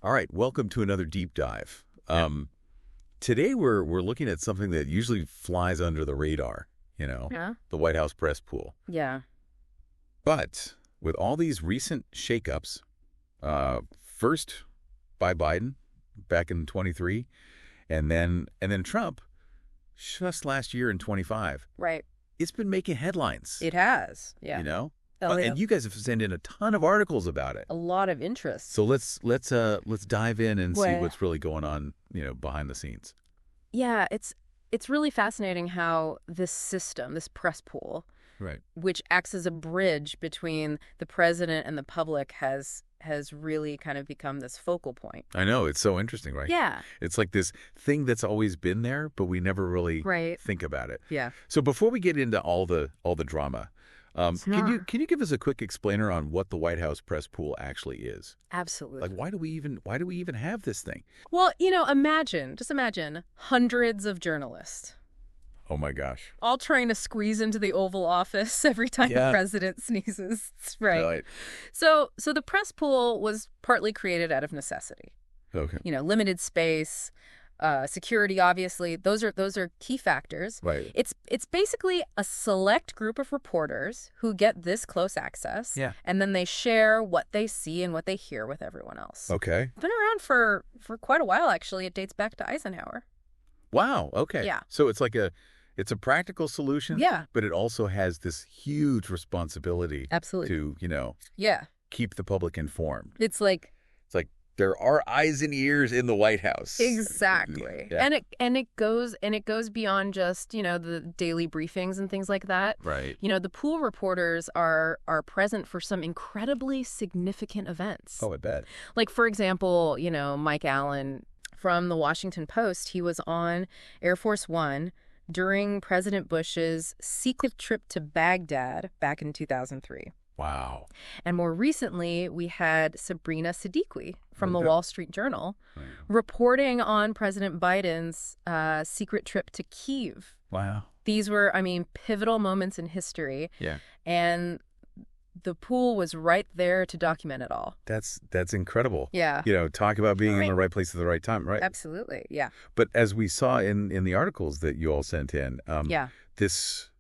All right, welcome to another deep dive. Today we're looking at something that usually flies under the radar, Yeah. the White House press pool. Yeah. But with all these recent shakeups, first by Biden back in 23, and then Trump just last year in 25, Right. it's been making headlines. It has. Yeah. Oh, yeah. And you guys have sent in a ton of articles about it. A lot of interest. So let's dive in and see Well- what's really going on, behind the scenes. Yeah, it's really fascinating how this system, this press pool, Right. which acts as a bridge between the president and the public, has really kind of become this focal point. I know, it's so interesting, right? Yeah. It's like this thing that's always been there, but we never really Right. think about it. Yeah. So before we get into all the drama, can you give us a quick explainer on what the White House press pool actually is? Absolutely. Like, why do we even have this thing? Well, just imagine hundreds of journalists Oh my gosh! all trying to squeeze into the Oval Office every time Yeah. the president sneezes. Right. Right. So the press pool was partly created out of necessity. Okay. Limited space, security, obviously. Those are key factors. Right. It's basically a select group of reporters who get this close access. Yeah. And then they share what they see and what they hear with everyone else. Okay. It's been around for quite a while, actually. It dates back to Eisenhower. Wow. Okay. Yeah. So it's a practical solution. Yeah. But it also has this huge responsibility Absolutely. to Yeah. keep the public informed. It's like It's like there are eyes and ears in the White House. exactly. Yeah. And it goes beyond just, the daily briefings and things like that. Right. The pool reporters are present for some incredibly significant events. Oh, I bet. Like, for example, Mike Allen from the Washington Post, he was on Air Force One during President Bush's secret trip to Baghdad back in 2003. Wow. And more recently, we had Sabrina Siddiqui from the Okay. Wall Street Journal Wow. reporting on President Biden's secret trip to Kyiv. Wow. These were, pivotal moments in history. Yeah. And the pool was right there to document it all. That's incredible. Yeah. Talk about being in Right. the right place at the right time, right? Absolutely. Yeah. But as we saw in the articles that you all sent in, Yeah. this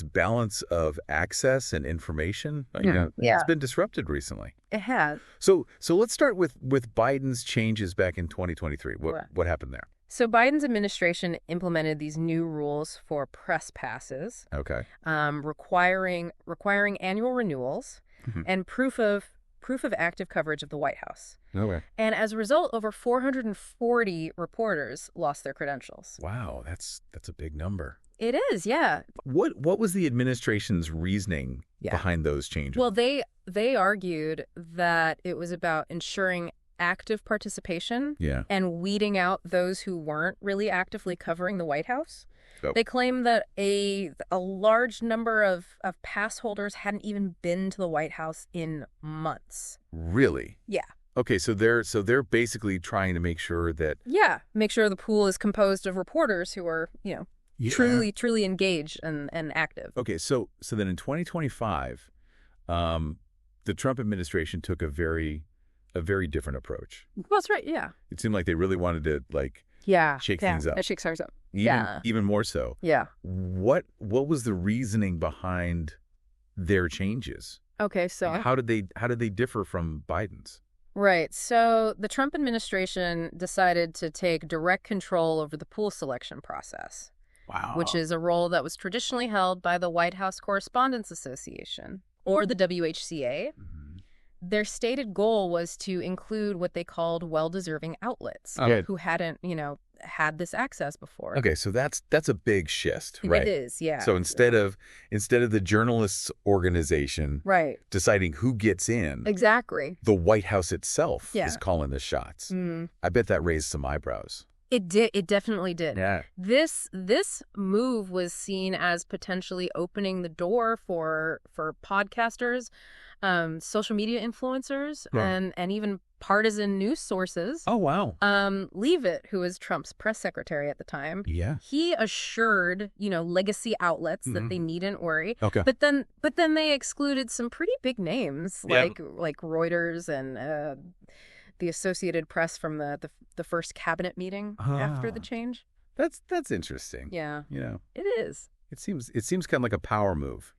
balance of access and information, Yeah. it's been disrupted recently. It has. So let's start with Biden's changes back in 2023. What happened there? So Biden's administration implemented these new rules for press passes, Okay. requiring annual renewals Mhm. and proof of active coverage of the White House. Okay. And as a result, over 440 reporters lost their credentials. Wow, that's a big number. It is, yeah. What was the administration's reasoning Yeah. behind those changes? Well, they argued that it was about ensuring active participation yeah. and weeding out those who weren't really actively covering the White House. Oh. They claim that a large number of pass holders hadn't even been to the White House in months. Really? Yeah. Okay, so they're basically trying to make sure that Yeah. Make sure the pool is composed of reporters who are, Yeah. truly engaged and active. Okay, so then in 2025, the Trump administration took a very different approach. That's right. Yeah. It seemed like they really wanted to Yeah. shake things up. That shakes ours up. Even more so. Yeah. What was the reasoning behind their changes? Okay. So. How did they differ from Biden's? Right. So the Trump administration decided to take direct control over the pool selection process, Wow. which is a role that was traditionally held by the White House Correspondents Association, or the WHCA. Mhm. Their stated goal was to include what they called well-deserving outlets Okay. who hadn't, had this access before. Okay, so that's a big shift, right? It is, yeah. So instead of the journalists' organization Right. deciding who gets in, Exactly. the White House itself Yeah. is calling the shots. Mm. I bet that raised some eyebrows. It did. It definitely did. Yeah. This move was seen as potentially opening the door for podcasters, social media influencers, Right. and even partisan news sources. Oh, wow. Leavitt, who was Trump's press secretary at the time, Yeah. he assured, legacy outlets that they needn't worry. Okay. But then they excluded some pretty big names Yeah. like Reuters and the Associated Press from the first cabinet meeting after the change. That's interesting. Yeah. You know, it is. it seems kind of like a power move,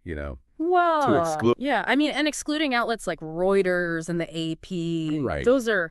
Well, to exclude. yeah, I mean, and excluding outlets like Reuters and the AP, Right. those are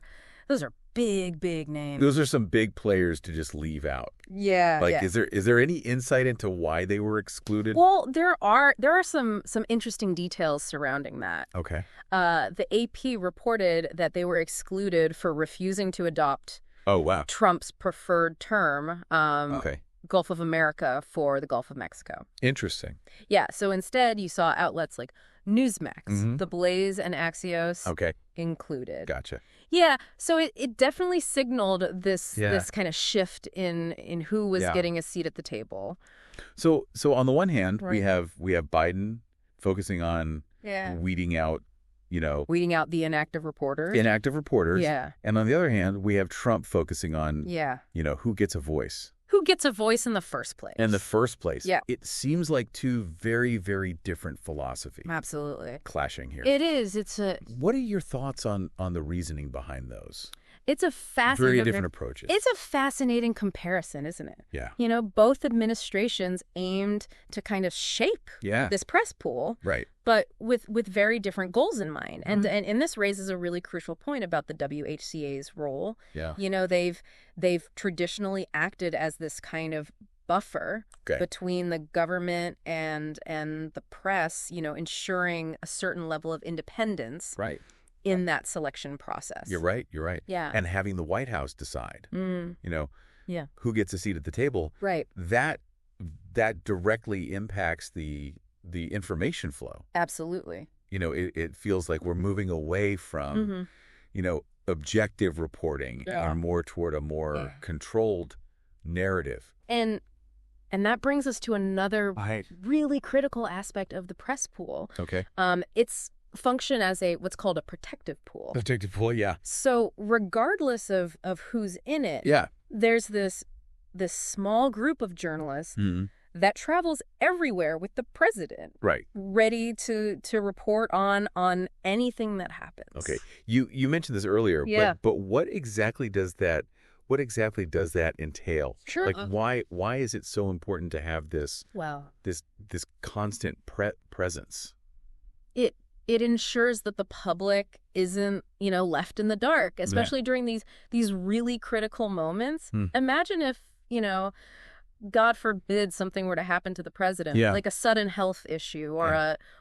big names. Those are some big players to just leave out. Yeah, Like, yeah. is there any insight into why they were excluded? Well, there are some interesting details surrounding that. Okay. The AP reported that they were excluded for refusing to adopt Oh, wow. Trump's preferred term, Okay. Gulf of America for the Gulf of Mexico. Interesting. Yeah, so instead you saw outlets like Newsmax, Mhm. The Blaze, and Axios Okay. included. Gotcha. Yeah, so it definitely signaled this Yeah. this kind of shift in who was Yeah. getting a seat at the table. So on the one hand, we Right. have Biden focusing on Yeah. weeding out, Weeding out the inactive reporters. inactive reporters. Yeah. And on the other hand, we have Trump focusing on, Yeah. who gets a voice. Who gets a voice in the first place? In the first place. Yeah. It seems like two very, very different philosophies Absolutely. clashing here. It is. What are your thoughts on the reasoning behind those? It's a fascinating. Very different approaches. It's a fascinating comparison, isn't it? Yeah. Both administrations aimed to kind of shape Yeah. this press pool, Right. but with very different goals in mind. Mm-hmm. And this raises a really crucial point about the WHCA's role. Yeah. They've traditionally acted as this kind of buffer Okay. between the government and the press, ensuring a certain level of independence Right. in that selection process. You're right. Yeah. And having the White House decide, Yeah. who gets a seat at the table, Right. that directly impacts the information flow. Absolutely. It feels like we're moving away from, objective reporting Yeah. and more toward a more controlled narrative. And that brings us to another Right. really critical aspect of the press pool. Okay. Its function as what's called a protective pool. Protective pool, yeah. So regardless of who's in it, Yeah. there's this small group of journalists Mm-hmm. that travels everywhere with the president, Right. ready to report on anything that happens. Okay. You mentioned this earlier, Yeah. but what exactly does that entail? Sure. Like why is it so important to have this Well, this constant presence? it ensures that the public isn't, left in the dark, especially during these really critical moments. Imagine if, God forbid something were to happen to the president, Yeah. like a sudden health issue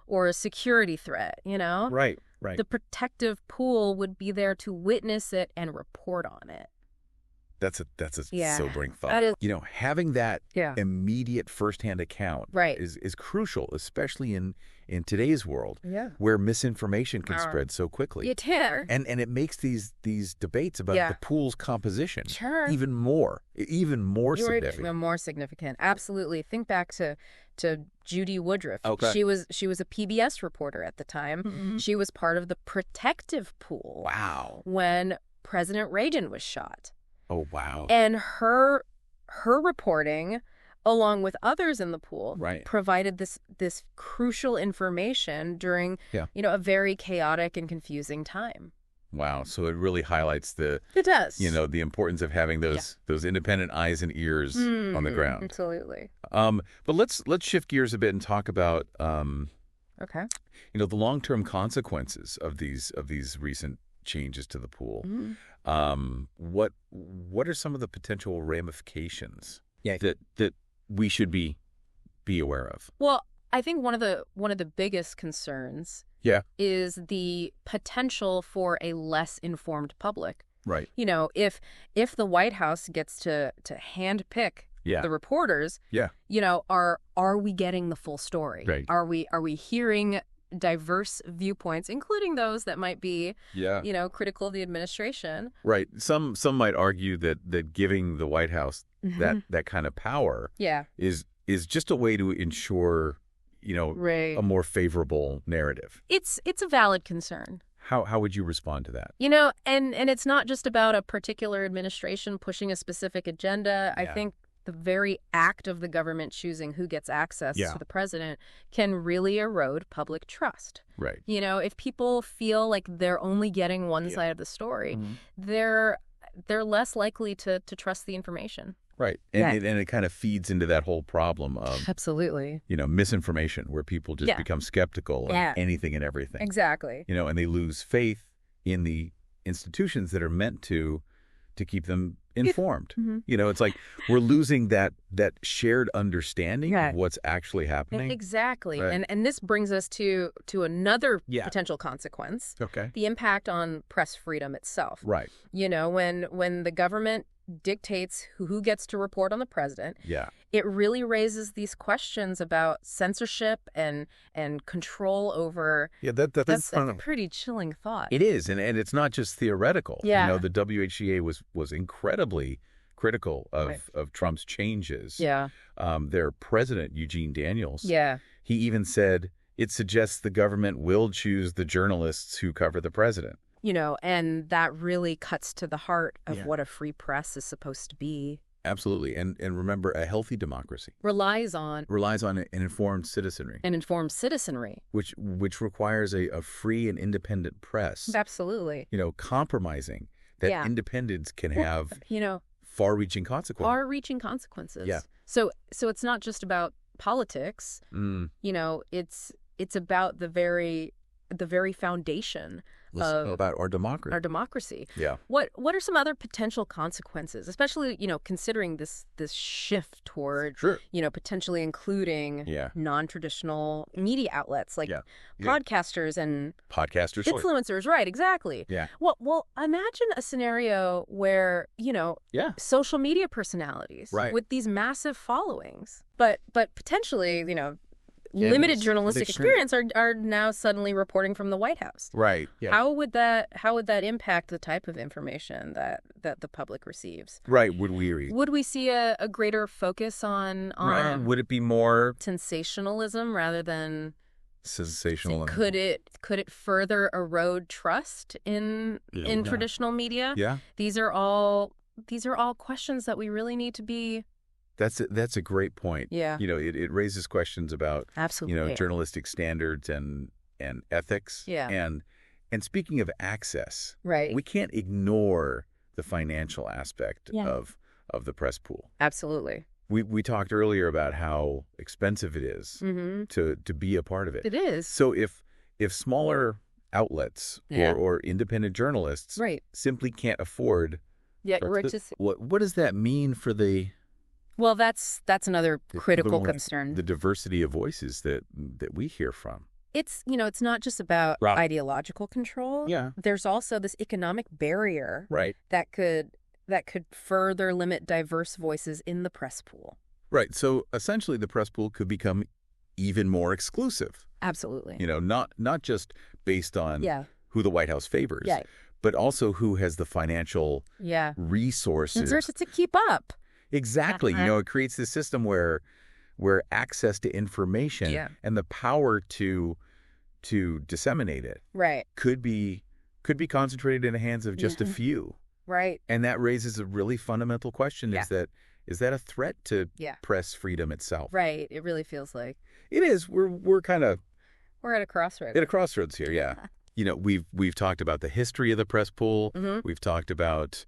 or a security threat, Right. The protective pool would be there to witness it and report on it. That's a Yeah. sobering thought. That is- Having that Yeah. immediate firsthand account Right. is crucial, especially in today's world Yeah. where misinformation can spread so quickly. And And it makes these debates about Yeah. the pool's composition Sure. even more You're significant. even more significant. Absolutely. Think back to Judy Woodruff. Okay. She was a PBS reporter at the time. She was part of the protective pool Wow. when President Reagan was shot. Oh, wow. And her reporting, along with others in the pool, Right. provided this crucial information during Yeah. a very chaotic and confusing time. Wow. So it really highlights the It does. the importance of having those independent eyes and ears on the ground. Absolutely. But let's shift gears a bit and talk about Okay. the long-term consequences of these recent changes to the pool. Mhm. What are some of the potential ramifications that we should be aware of? Well, I think one of the biggest concerns Yeah. is the potential for a less informed public. Right. If the White House gets to handpick Yeah. the reporters, Yeah. are we getting the full story? Right. Are we hearing diverse viewpoints, including those that might be, Yeah. critical of the administration? Right. Some might argue that giving the White House Mm-hmm. that kind of power Yeah. is just a way to ensure, Right. a more favorable narrative. It's a valid concern. How would you respond to that? And it's not just about a particular administration pushing a specific agenda. I Yeah. think the very act of the government choosing who gets access Yeah. to the president can really erode public trust. Right. You know, if people feel like they're only getting one Yeah. side of the story, Mhm. they're less likely to trust the information. Right. And it kind of feeds into that whole problem of, Absolutely. misinformation, where people just Yeah. become skeptical of Yeah. anything and everything. Exactly. And they lose faith in the institutions that are meant to keep them informed. Mhm. It's like we're losing that shared understanding Yeah. of what's actually happening. Exactly. Right. And this brings us to another Yeah. potential consequence, Okay. the impact on press freedom itself. Right. When the government dictates who gets to report on the president, Yeah. it really raises these questions about censorship and control over. Yeah, that's a pretty chilling thought. It is, and it's not just theoretical. Yeah. The WHCA was incredibly critical of Trump's changes. Yeah. Their president, Eugene Daniels, Yeah. he even said it suggests the government will choose the journalists who cover the president. And that really cuts to the heart of Yeah. what a free press is supposed to be. Absolutely. And remember, a healthy democracy Relies on an informed citizenry, an informed citizenry. which requires a free and independent press. Absolutely. Compromising that Yeah. independence can have far-reaching consequences. Far-reaching consequences. Yeah. So it's not just about politics. Mm. It's about the very foundation of About our democracy. our democracy. Yeah. What are some other potential consequences, especially considering this shift toward Sure. potentially including Yeah. non-traditional media outlets like Yeah. podcasters and Podcasters. influencers, right? Exactly. Yeah. Well, imagine a scenario where Yeah. social media personalities Right. with these massive followings, but potentially limited it's journalistic experience are now suddenly reporting from the White House. Right. Yeah. How would that impact the type of information that the public receives? Right. Would we see a greater focus on Right. Would it be more sensationalism rather than sensational? could it further erode trust in Yeah. traditional media? Yeah. These are all questions that we really need to be. That's a great point. Yeah. It raises questions about Absolutely. journalistic standards and ethics. Yeah. And speaking of access, Right. we can't ignore the financial aspect Yeah. of the press pool. Absolutely. We talked earlier about how expensive it is Mm-hmm. to be a part of it. It is. So if smaller outlets Yeah. or independent journalists Right. simply can't afford, Yeah. We're just. what does that mean for the Well, that's another critical the- concern. the diversity of voices that we hear from? It's not just about Right. ideological control. Yeah. There's also this economic barrier Right. that could further limit diverse voices in the press pool. Right. So essentially the press pool could become even more exclusive, Absolutely. not just based on Yeah. who the White House favors, Yeah. but also who has the financial Yeah. resources. Exerts to keep up. Exactly. Uh-huh. It creates this system where access to information Yeah. and the power to disseminate it Right. could be concentrated in the hands of just a Mhm. few. Right. And that raises a really fundamental question. Yeah. Is that a threat to Yeah. press freedom itself? Right. It really feels like It is. We're kind of we're at a crossroads. at a crossroads here, yeah. We've talked about the history of the press pool. Mhm. We've talked about,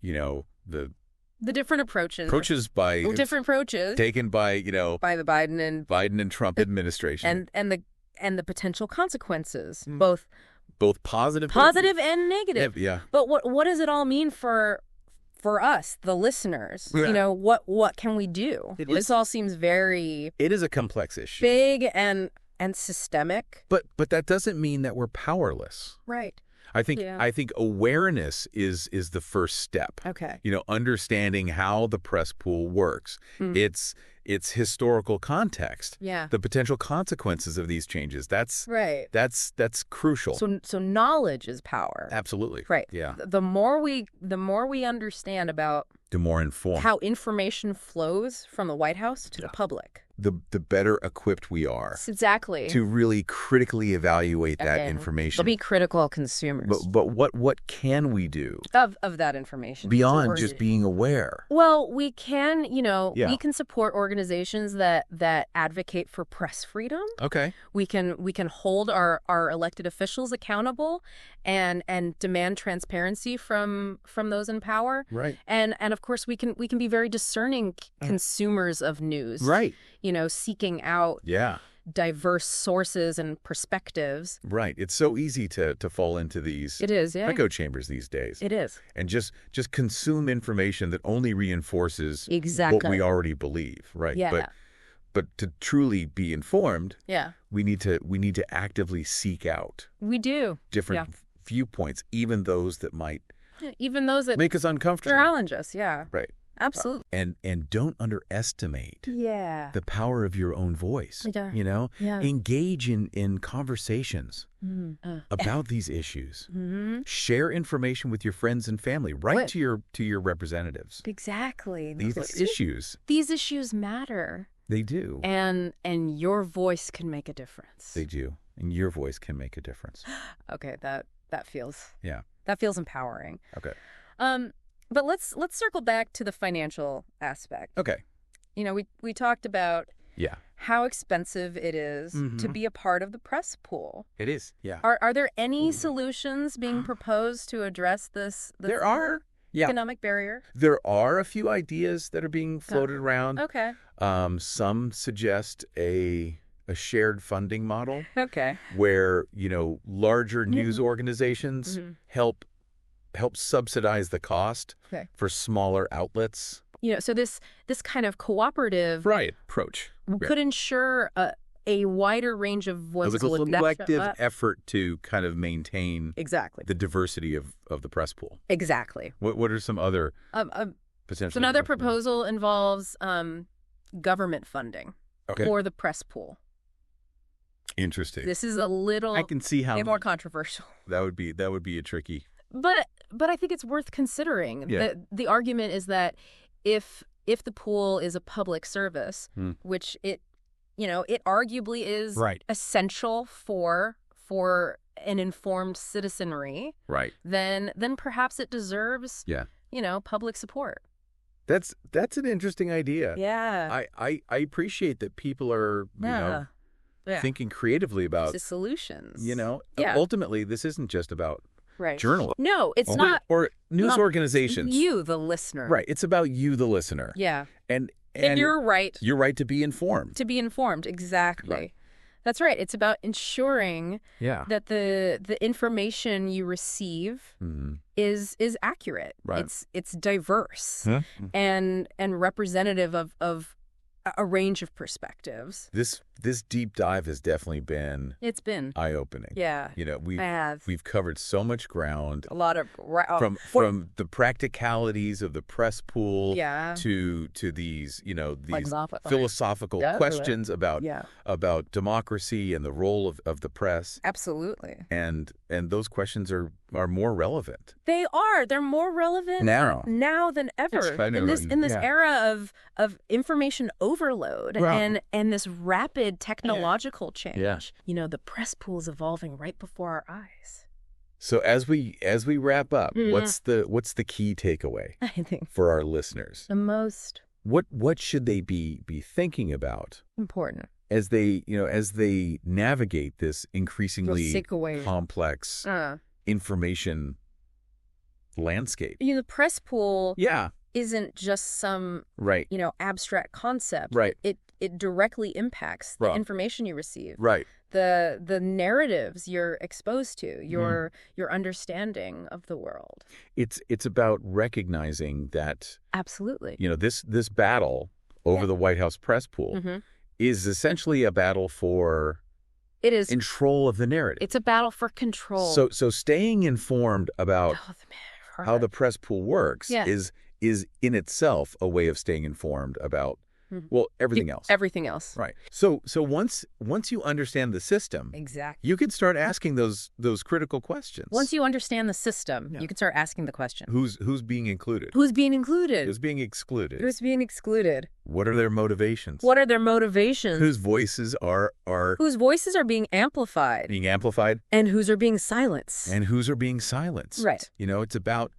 The different approaches. Different approaches taken by, by the Biden and Trump administration. and the potential consequences, Mm. both positive and negative. Yeah. But what does it all mean for us, the listeners? Yeah. What can we do? This all seems very It is a complex issue. big and systemic. But that doesn't mean that we're powerless. Right. I think Yeah. awareness is the first step. Okay. Understanding how the press pool works, Mm. its historical context, Yeah. the potential consequences of these changes. That's Right. that's crucial. So knowledge is power. Absolutely. Right. Yeah. The more we understand about The more informed. how information flows from the White House to the public, the better equipped we are Exactly. to really critically evaluate that And information. they'll be critical consumers But what can we do of that information beyond just being aware? Well, we can, Yeah. we can support organizations that advocate for press freedom. Okay. We can hold our elected officials accountable and demand transparency from those in power. Right. And of course we can be very discerning consumers of news. Right. Seeking out Yeah. diverse sources and perspectives. Right. It's so easy to fall into these It is, yeah. echo chambers these days. It is. And just consume information that only reinforces Exactly. what we already believe. Right. Yeah. But to truly be informed, Yeah. we need to actively seek out We do. different viewpoints, even those that might Even those that make us uncomfortable. challenge us, yeah. Right. Absolutely. And don't underestimate Yeah. the power of your own voice. Yeah. Yeah. Engage in conversations about these issues. Share information with your friends and family. Write to your representatives. Exactly. These issues. These issues matter. They do. And your voice can make a difference. They do. And your voice can make a difference. Okay, that feels empowering. Okay. But let's circle back to the financial aspect. Okay. We talked about Yeah. how expensive it is to be a part of the press pool. It is. Yeah. Are there any solutions being proposed to address this There are. Yeah. economic barrier? There are a few ideas that are being floated around. Okay. Some suggest a shared funding model Okay. where, larger news organizations help subsidize the cost for smaller outlets. So this kind of cooperative approach could ensure a wider range of It voices. was a collective effort to kind of maintain Exactly. the diversity of the press pool. Exactly. What are some other potential? So another proposal involves government funding for the press pool. Interesting. This is a little I can see how more controversial. that would be a tricky. But I think it's worth considering. Yeah. The argument is that if the pool is a public service, which it arguably is essential for an informed citizenry, Right. then perhaps it deserves public support. That's an interesting idea. Yeah. I appreciate that people are thinking creatively about the solutions. Ultimately this isn't just about journalism. No, it's not. Or news organizations. You, the listener. Right. It's about you, the listener. Yeah. And you're right. You're right to be informed. To be informed, exactly. Right. That's right. It's about ensuring that the information you receive is accurate. Right. It's diverse and representative of a range of perspectives. This deep dive has definitely been eye-opening. Yeah. We've covered so much ground. A lot of from the practicalities of the press pool to these philosophical questions about democracy and the role of the press. Absolutely. And those questions are more relevant. They are. They're more relevant now than ever in this era of information overload and this rapid technological change. Yeah. The press pool is evolving right before our eyes. So as we wrap up, what's the key takeaway I think for our listeners? the most What should they be thinking about important as they navigate this increasingly complex information landscape? The press pool Yeah. isn't just some abstract concept. Right. It directly impacts the information you receive. Right. The narratives you're exposed to, your understanding of the world. It's about recognizing that Absolutely. This battle over the White House press pool is essentially a battle for control of the narrative. It's a battle for control. So staying informed about how the press pool works is in itself a way of staying informed about everything else. Everything else. Right. So once you understand the system, exactly, you can start asking those critical questions. Once you understand the system, you can start asking the question. Who's being included? Who's being included? Who's being excluded? Who's being excluded? What are their motivations? What are their motivations? Whose voices are Whose voices are being amplified? And whose are being silenced? And whose are being silenced. Right. You know, it's about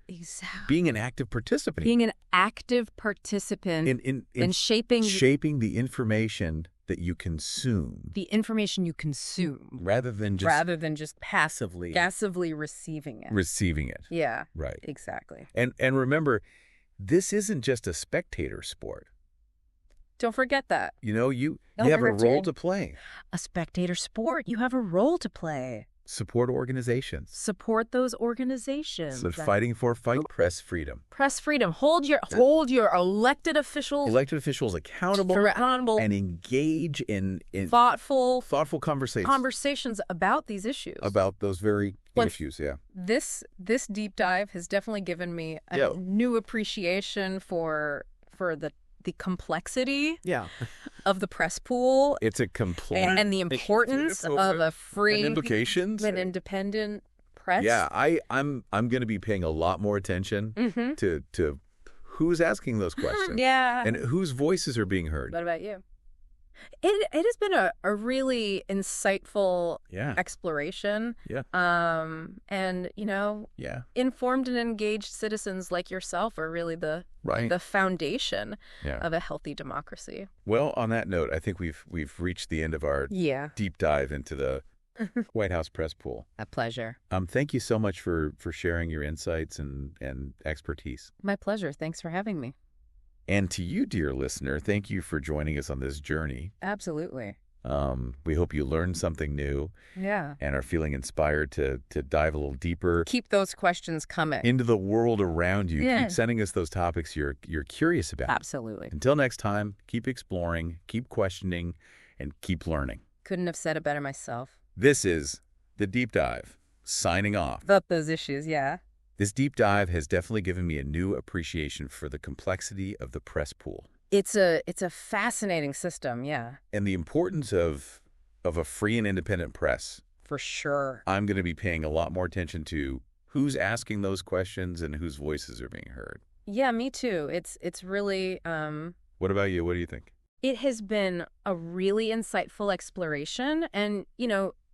being an active participant. Being an active participant in shaping the information that you consume. The information you consume. Rather than just passively receiving it. Yeah. Right. Exactly. And remember, this isn't just a spectator sport. Don't forget that. You know, you have a role to play. A spectator sport. You have a role to play. Support organizations. Support those organizations. So fighting for press freedom. Press freedom. Hold your elected officials accountable and engage in thoughtful conversations about these issues. About those very issues, yeah. This deep dive has definitely given me a new appreciation for the complexity of the press pool. It's a complex and the importance of a free implications and independent press. Yeah, I'm going to be paying a lot more attention to who's asking those questions. Yeah. And whose voices are being heard. What about you? It has been a really insightful exploration. Yeah. And, informed and engaged citizens like yourself are really the foundation of a healthy democracy. Well, on that note, I think we've reached the end of our deep dive into the White House press pool. A pleasure. Thank you so much for sharing your insights and expertise. My pleasure. Thanks for having me. And to you, dear listener, thank you for joining us on this journey. Absolutely. We hope you learned something new. Yeah. And are feeling inspired to dive a little deeper. Keep those questions coming. Into the world around you. Yeah. Keep sending us those topics you're curious about. Absolutely. Until next time, keep exploring, keep questioning, and keep learning. Couldn't have said it better myself. This is The Deep Dive, signing off. About those issues, yeah. This deep dive has definitely given me a new appreciation for the complexity of the press pool. It's a fascinating system, yeah. And the importance of a free and independent press. For sure. I'm going to be paying a lot more attention to who's asking those questions and whose voices are being heard. Yeah, me too. It's really... What about you? What do you think? It has been a really insightful exploration, and,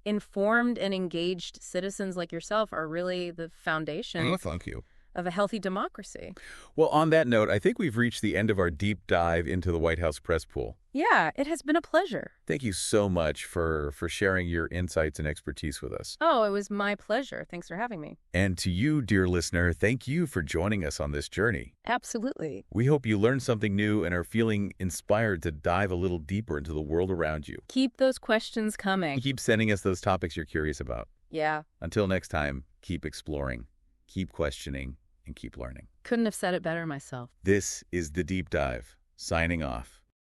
informed and engaged citizens like yourself are really the foundation thank you. Of a healthy democracy. Well, on that note, I think we've reached the end of our deep dive into the White House press pool. Yeah, it has been a pleasure. Thank you so much for sharing your insights and expertise with us. Oh, it was my pleasure. Thanks for having me. And to you, dear listener, thank you for joining us on this journey. Absolutely. We hope you learned something new and are feeling inspired to dive a little deeper into the world around you. Keep those questions coming. Keep sending us those topics you're curious about. Yeah. Until next time, keep exploring, keep questioning, and keep learning. Couldn't have said it better myself. This is The Deep Dive, signing off.